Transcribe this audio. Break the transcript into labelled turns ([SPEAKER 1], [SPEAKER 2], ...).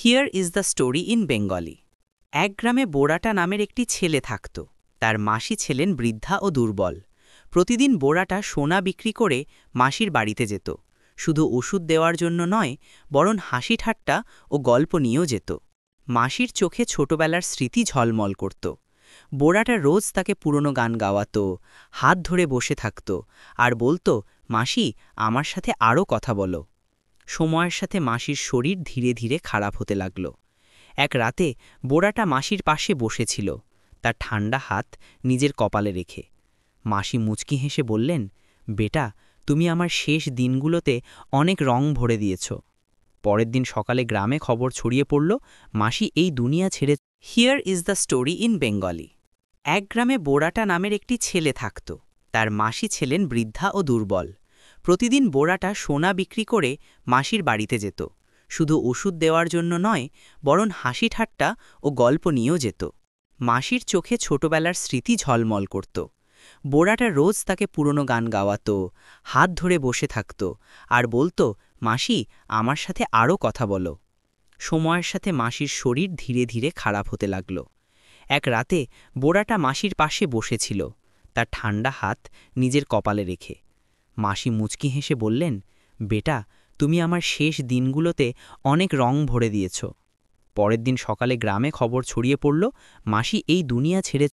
[SPEAKER 1] Here is the story in Bengali. এক গ্রামে বোড়াটা নামের একটি ছেলে থাকত। তার মাসি ছিলেন বৃদ্ধা ও দুর্বল। প্রতিদিন বোড়াটা সোনা বিক্রি করে মাসির বাড়িতে যেত। শুধু ওষুধ দেওয়ার জন্য নয়, বরং হাসি ঠাট্টা ও গল্প নিয়েও যেত। মাসির চোখে ছোটবেলার স্মৃতি ঝলমল করত। বোড়াটা রোজ তাকে পুরনো গান গাওয়াত, হাত ধরে বসে থাকত আর বলতো, মাসি, আমার সাথে আরও কথা বলো। সময়ের সাথে মাসির শরীর ধীরে ধীরে খারাপ হতে লাগল। এক রাতে বোড়াটা মাসির পাশে বসেছিল, তার ঠান্ডা হাত নিজের কপালে রেখে। মাসি মুচকি হেসে বললেন, বেটা, তুমি আমার শেষ দিনগুলোতে অনেক রং ভরে দিয়েছ। পরের দিন সকালে গ্রামে খবর ছড়িয়ে পড়ল, মাসি এই দুনিয়া ছেড়ে। Here is the story in Bengali. এক গ্রামে বোড়াটা নামের একটি ছেলে থাকত। তার মাসি ছিলেন বৃদ্ধা ও দুর্বল। প্রতিদিন বোড়াটা সোনা বিক্রি করে মাসির বাড়িতে যেত। শুধু ওষুধ দেওয়ার জন্য নয়, বরং হাসি ঠাট্টা ও গল্প নিয়েও যেত। মাসির চোখে ছোটবেলার স্মৃতি ঝলমল করত। বোড়াটা রোজ তাকে পুরনো গান গাওয়াত, হাত ধরে বসে থাকত আর বলতো, মাসি, আমার সাথে আরও কথা বলো। সময়ের সাথে মাসির শরীর ধীরে ধীরে খারাপ হতে লাগল। এক রাতে বোড়াটা মাসির পাশে বসেছিল, তার ঠান্ডা হাত নিজের কপালে রেখে। মাসি মুচকি হেসে বললেন, বেটা, তুমি আমার শেষ দিনগুলোতে অনেক রং ভরে দিয়েছ। পরের দিন সকালে গ্রামে খবর ছড়িয়ে পড়ল, মাসি এই দুনিয়া ছেড়ে